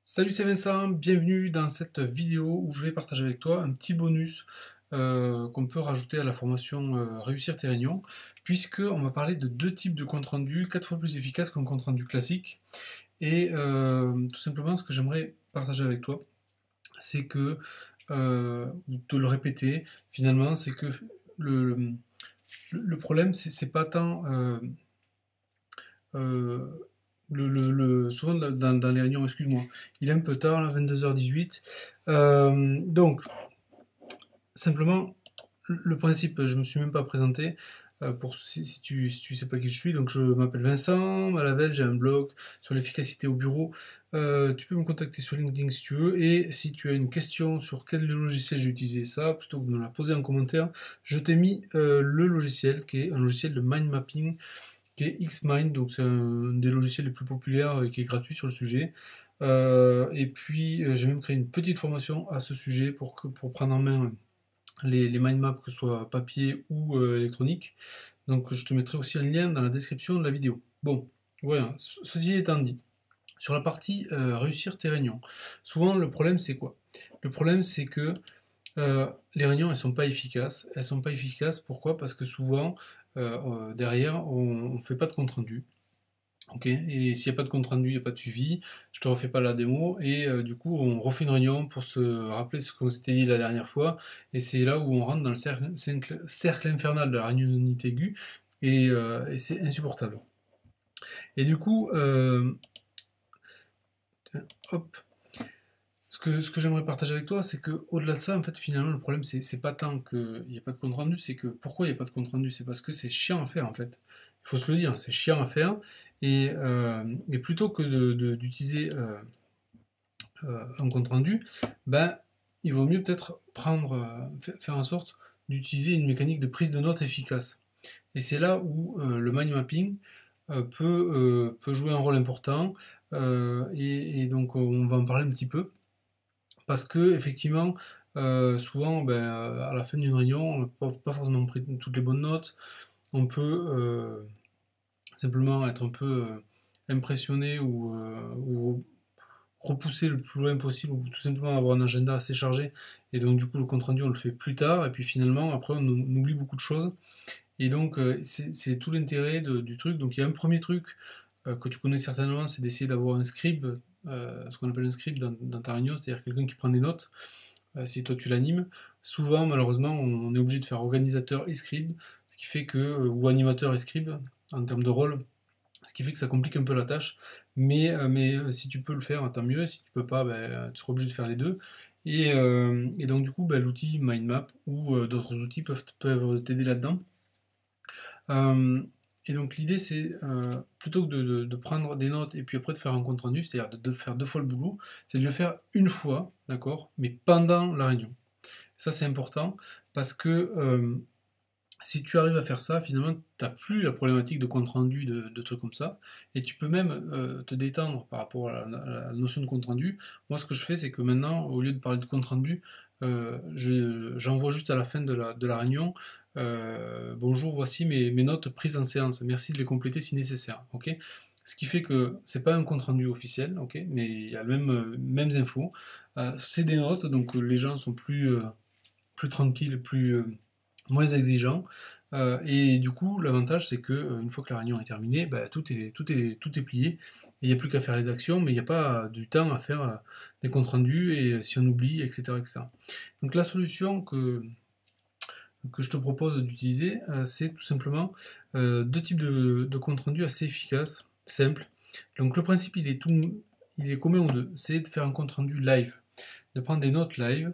Salut, c'est Vincent, bienvenue dans cette vidéo où je vais partager avec toi un petit bonus qu'on peut rajouter à la formation Réussir tes réunions, puisque on va parler de deux types de compte rendu, 4 fois plus efficaces qu'un compte rendu classique. Et tout simplement, ce que j'aimerais partager avec toi, c'est que, ou te le répéter, finalement, c'est que le, le problème, c'est pas tant euh, souvent dans les réunions, excuse-moi, il est un peu tard, là, 22h18. Donc, simplement, le principe, je me suis même pas présenté, pour si tu sais pas qui je suis, donc je m'appelle Vincent Malavel, j'ai un blog sur l'efficacité au bureau. Tu peux me contacter sur LinkedIn si tu veux, et si tu as une question sur quel logiciel j'ai utilisé ça, plutôt que de me la poser en commentaire, je t'ai mis le logiciel qui est un logiciel de mind mapping qui est Xmind, donc c'est un des logiciels les plus populaires et qui est gratuit sur le sujet. Et puis j'ai même créé une petite formation à ce sujet pour prendre en main les mind maps, que ce soit papier ou électronique. Donc je te mettrai aussi un lien dans la description de la vidéo. Bon, voilà, ceci étant dit, sur la partie réussir tes réunions, souvent le problème c'est quoi? Le problème c'est que les réunions, elles sont pas efficaces. Elles sont pas efficaces, pourquoi? Parce que souvent, derrière, on ne fait pas de compte rendu. Ok, et s'il n'y a pas de compte rendu, il n'y a pas de suivi, je te refais pas la démo, et du coup, on refait une réunion pour se rappeler ce qu'on s'était dit la dernière fois, et c'est là où on rentre dans le cercle infernal de la réunionnite aiguë, et c'est insupportable. Et du coup, hop, ce que j'aimerais partager avec toi, c'est que au-delà de ça, en fait, finalement, le problème, c'est pas tant qu'il n'y a pas de compte rendu, c'est que pourquoi il n'y a pas de compte rendu? C'est parce que c'est chiant à faire, en fait. Il faut se le dire, c'est chiant à faire. Et plutôt que d'utiliser un compte rendu, ben, il vaut mieux peut-être faire en sorte d'utiliser une mécanique de prise de notes efficace. Et c'est là où le mind mapping peut jouer un rôle important. Et donc, on va en parler un petit peu. Parce que effectivement, souvent, ben, à la fin d'une réunion, on n'a pas forcément pris toutes les bonnes notes. On peut simplement être un peu impressionné ou repousser le plus loin possible, ou tout simplement avoir un agenda assez chargé. Et donc, du coup, le compte rendu, on le fait plus tard. Et puis finalement, après, on oublie beaucoup de choses. Et donc, c'est tout l'intérêt du truc. Donc, il y a un premier truc que tu connais certainement, c'est d'essayer d'avoir un scribe, ce qu'on appelle un scribe dans ta réunion, c'est-à-dire quelqu'un qui prend des notes si toi tu l'animes. Souvent, malheureusement, on est obligé de faire organisateur et scribe, ce qui fait que, ou animateur et scribe, en termes de rôle, ce qui fait que ça complique un peu la tâche. Mais si tu peux le faire, tant mieux. Si tu peux pas, ben, tu seras obligé de faire les deux. Et donc, du coup, ben, l'outil MindMap ou d'autres outils peuvent t'aider là-dedans. Euh, et donc l'idée c'est plutôt que de prendre des notes et puis après de faire un compte rendu, c'est-à-dire de faire deux fois le boulot, c'est de le faire une fois, d'accord, mais pendant la réunion. Ça c'est important parce que si tu arrives à faire ça, finalement, tu n'as plus la problématique de compte rendu, de trucs comme ça, et tu peux même te détendre par rapport à la notion de compte rendu. Moi, ce que je fais, c'est que maintenant, au lieu de parler de compte rendu, j'envoie juste à la fin de la réunion, bonjour, voici mes notes prises en séance. Merci de les compléter si nécessaire. Ok. Ce qui fait que c'est pas un compte rendu officiel, ok, mais il y a les mêmes infos. C'est des notes, donc les gens sont plus tranquilles, moins exigeants. Et du coup, l'avantage, c'est que une fois que la réunion est terminée, bah, tout est plié. Et il n'y a plus qu'à faire les actions, mais il n'y a pas du temps à faire des comptes rendus et si on oublie, etc., etc. Donc la solution que je te propose d'utiliser, c'est tout simplement deux types de comptes rendus assez efficaces, simples. Donc le principe, il est commun aux deux. C'est de faire un compte rendu live, de prendre des notes live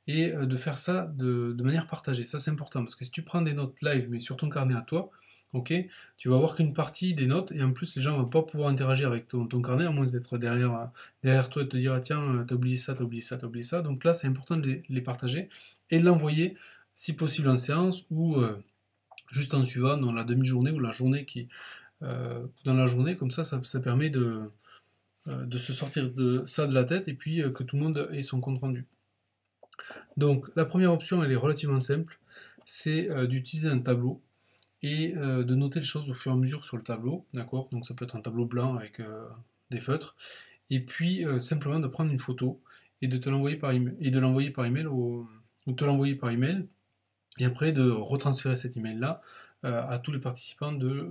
et de faire ça de manière partagée. Ça, c'est important parce que si tu prends des notes live, mais sur ton carnet à toi, ok, tu vas avoir qu'une partie des notes et en plus, les gens ne vont pas pouvoir interagir avec ton carnet à moins d'être derrière toi et de te dire ah, tiens, t'as oublié ça, t'as oublié ça, t'as oublié ça. Donc là, c'est important de les partager et de l'envoyer si possible en séance ou juste en suivant dans la demi-journée ou la journée dans la journée, comme ça permet de se sortir de ça de la tête et puis que tout le monde ait son compte rendu. Donc la première option, elle est relativement simple, c'est d'utiliser un tableau et de noter les choses au fur et à mesure sur le tableau, d'accord? Donc ça peut être un tableau blanc avec des feutres, et puis simplement de prendre une photo et de te l'envoyer par email, et de l'envoyer par email ou te l'envoyer par email, et après de retransférer cet email-là à tous les participants de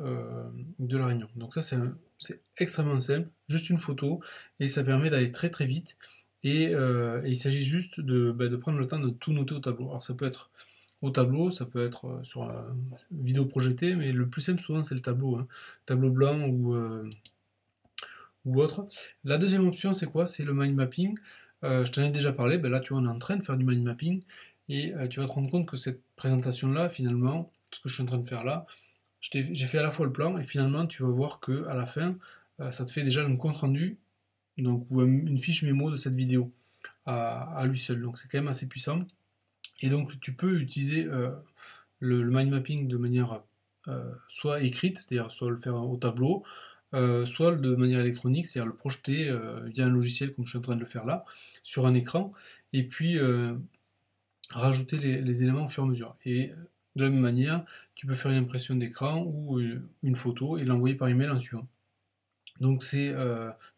la réunion. Donc ça, c'est extrêmement simple, juste une photo, et ça permet d'aller très très vite. Et il s'agit juste de prendre le temps de tout noter au tableau. Alors ça peut être au tableau, ça peut être sur une vidéo projetée, mais le plus simple souvent c'est le tableau, hein. Tableau blanc ou autre. La deuxième option c'est quoi? C'est le mind mapping. Je t'en ai déjà parlé, ben là tu vois on est en train de faire du mind mapping, et tu vas te rendre compte que cette présentation-là, finalement, ce que je suis en train de faire là, j'ai fait à la fois le plan, et finalement tu vas voir que à la fin, ça te fait déjà un compte rendu, donc, ou une fiche mémo de cette vidéo à lui seul. Donc c'est quand même assez puissant. Et donc tu peux utiliser le mind mapping de manière soit écrite, c'est-à-dire soit le faire au tableau, soit de manière électronique, c'est-à-dire le projeter via un logiciel comme je suis en train de le faire là, sur un écran, et puis rajouter les éléments au fur et à mesure. Et de la même manière, tu peux faire une impression d'écran ou une photo et l'envoyer par email en suivant. Donc c'est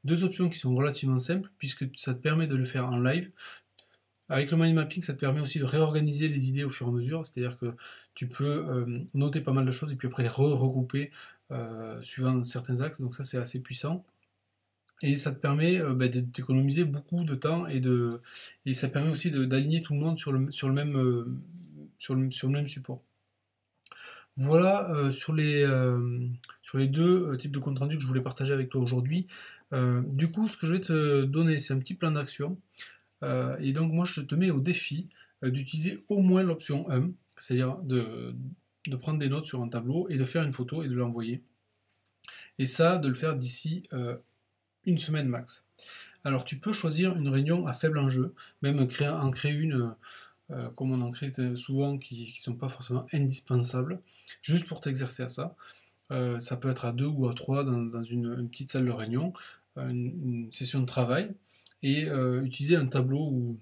deux options qui sont relativement simples, puisque ça te permet de le faire en live. Avec le mind mapping, ça te permet aussi de réorganiser les idées au fur et à mesure, c'est-à-dire que tu peux noter pas mal de choses et puis après les regrouper suivant certains axes, donc ça c'est assez puissant. Et ça te permet d'économiser beaucoup de temps, et ça permet aussi d'aligner tout le monde sur le même support. Voilà sur les deux types de compte rendu que je voulais partager avec toi aujourd'hui. Du coup, ce que je vais te donner, c'est un petit plan d'action. Et donc moi je te mets au défi d'utiliser au moins l'option 1, c'est-à-dire de prendre des notes sur un tableau et de faire une photo et de l'envoyer. Et ça, de le faire d'ici une semaine max. Alors tu peux choisir une réunion à faible enjeu, même en créer une comme on en crée souvent qui ne sont pas forcément indispensables, juste pour t'exercer à ça. Ça peut être à 2 ou à 3 dans une petite salle de réunion, une session de travail, et utiliser un tableau ou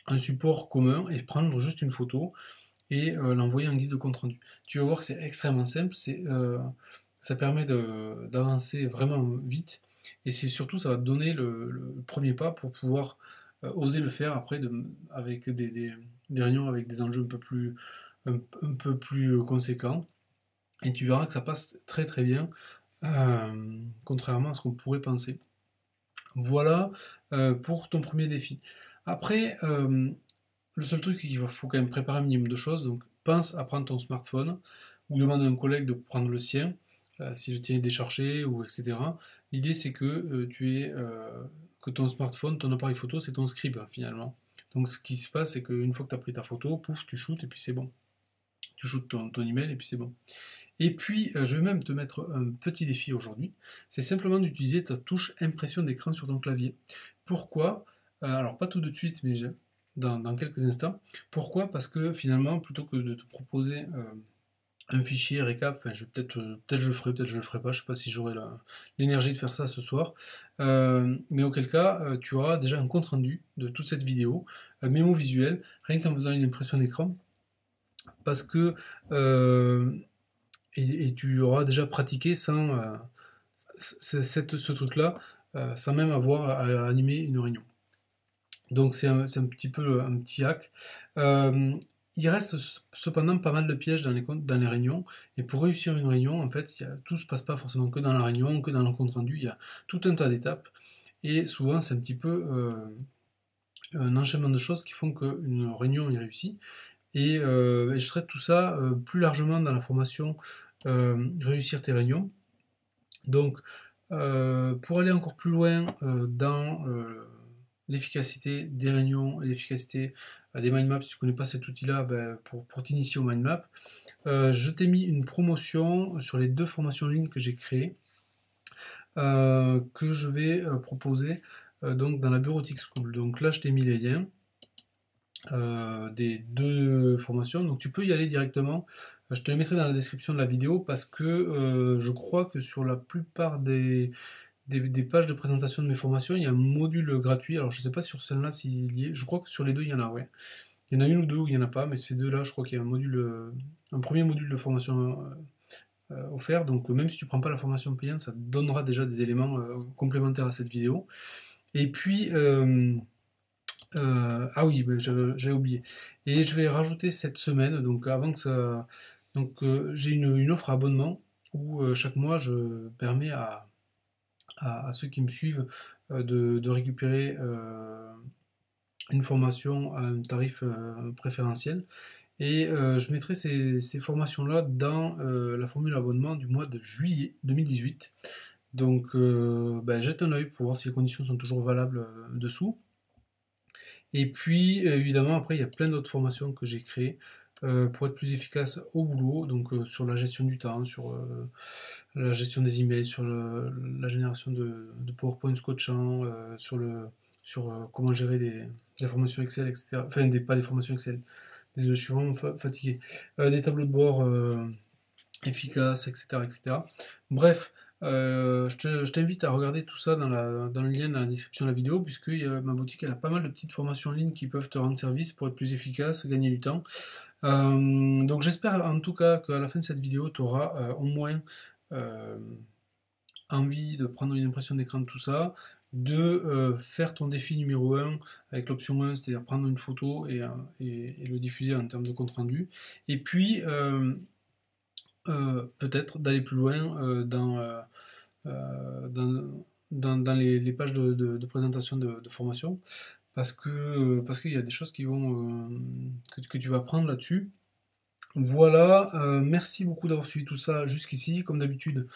un support commun et prendre juste une photo et l'envoyer en guise de compte rendu. Tu vas voir que c'est extrêmement simple, ça permet d'avancer vraiment vite, et c'est surtout ça va te donner le premier pas pour pouvoir oser le faire après avec des réunions avec des enjeux un peu plus conséquents, et tu verras que ça passe très très bien, contrairement à ce qu'on pourrait penser. Voilà pour ton premier défi. Après, le seul truc, c'est qu'il faut quand même préparer un minimum de choses. Donc, pense à prendre ton smartphone ou demande à un collègue de prendre le sien, si je tiens à décharger, ou etc. L'idée, c'est que que ton smartphone, ton appareil photo, c'est ton scribe finalement. Donc, ce qui se passe, c'est qu'une fois que tu as pris ta photo, pouf, tu shootes et puis c'est bon. Tu shootes ton email et puis c'est bon. Et puis, je vais même te mettre un petit défi aujourd'hui. C'est simplement d'utiliser ta touche impression d'écran sur ton clavier. Pourquoi? Alors, pas tout de suite, mais dans quelques instants. Pourquoi? Parce que finalement, plutôt que de te proposer un fichier récap, enfin, peut-être je le ferai, peut-être je le ferai pas, je sais pas si j'aurai l'énergie de faire ça ce soir. Mais auquel cas, tu auras déjà un compte rendu de toute cette vidéo, un mémo visuel, rien qu'en faisant une impression d'écran. Parce que et tu auras déjà pratiqué sans ce truc-là, sans même avoir à animer une réunion. Donc c'est un petit peu un petit hack. Il reste cependant pas mal de pièges dans les réunions, et pour réussir une réunion, en fait, tout se passe pas forcément que dans la réunion, que dans le compte rendu, il y a tout un tas d'étapes, et souvent c'est un petit peu un enchaînement de choses qui font qu'une réunion est réussie. Et je traite tout ça plus largement dans la formation Réussir tes réunions. Donc, pour aller encore plus loin dans l'efficacité des réunions et l'efficacité des mind maps, si tu ne connais pas cet outil-là, pour t'initier au mind map, je t'ai mis une promotion sur les 2 formations en ligne que j'ai créées, que je vais proposer donc dans la Bureautique School. Donc là, je t'ai mis les liens des 2 formations, donc tu peux y aller directement. Je te les mettrai dans la description de la vidéo, parce que je crois que sur la plupart des pages de présentation de mes formations, il y a un module gratuit. Alors je ne sais pas sur celle-là s'il y est, je crois que sur les 2 il y en a, ouais. Il y en a une ou 2 où il n'y en a pas, mais ces 2-là, je crois qu'il y a un premier module de formation offert. Donc même si tu prends pas la formation payante, ça te donnera déjà des éléments complémentaires à cette vidéo. Et puis, ah oui, bah, j'avais oublié. Et je vais rajouter cette semaine, donc avant que ça... Donc j'ai une offre à abonnement où chaque mois je permets à ceux qui me suivent de récupérer une formation à un tarif préférentiel. Et je mettrai ces formations-là dans la formule abonnement du mois de juillet 2018. Donc ben, jette un œil pour voir si les conditions sont toujours valables dessous. Et puis évidemment après il y a plein d'autres formations que j'ai créées pour être plus efficace au boulot, donc sur la gestion du temps, sur la gestion des emails, sur la génération de PowerPoint scotchant, sur comment gérer des formations Excel, etc. Enfin, pas des formations Excel. Désolé, je suis vraiment fatigué. Des tableaux de bord efficaces, etc., etc. Bref, je t'invite à regarder tout ça dans le lien dans la description de la vidéo, puisque ma boutique elle a pas mal de petites formations en ligne qui peuvent te rendre service pour être plus efficace, gagner du temps. Donc j'espère en tout cas qu'à la fin de cette vidéo, tu auras au moins euh, envie de prendre une impression d'écran de tout ça, de faire ton défi numéro 1 avec l'option 1, c'est-à-dire prendre une photo et le diffuser en termes de compte rendu. Et puis peut-être d'aller plus loin dans les pages de présentation de formation, parce qu'il y a des choses qui vont, que tu vas apprendre là-dessus. Voilà, merci beaucoup d'avoir suivi tout ça jusqu'ici. Comme d'habitude,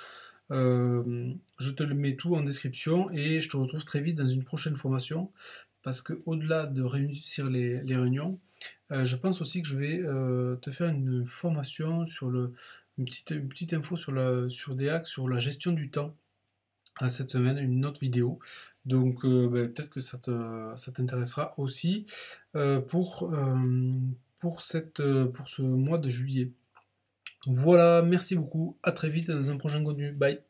je te le mets tout en description et je te retrouve très vite dans une prochaine formation parce que au-delà de réussir les réunions, je pense aussi que je vais te faire une formation sur une petite info sur des hacks sur la gestion du temps à cette semaine, une autre vidéo. Donc ben, peut-être que ça t'intéressera aussi euh, pour, euh, pour ce mois de juillet. Voilà, merci beaucoup, à très vite dans un prochain contenu. Bye.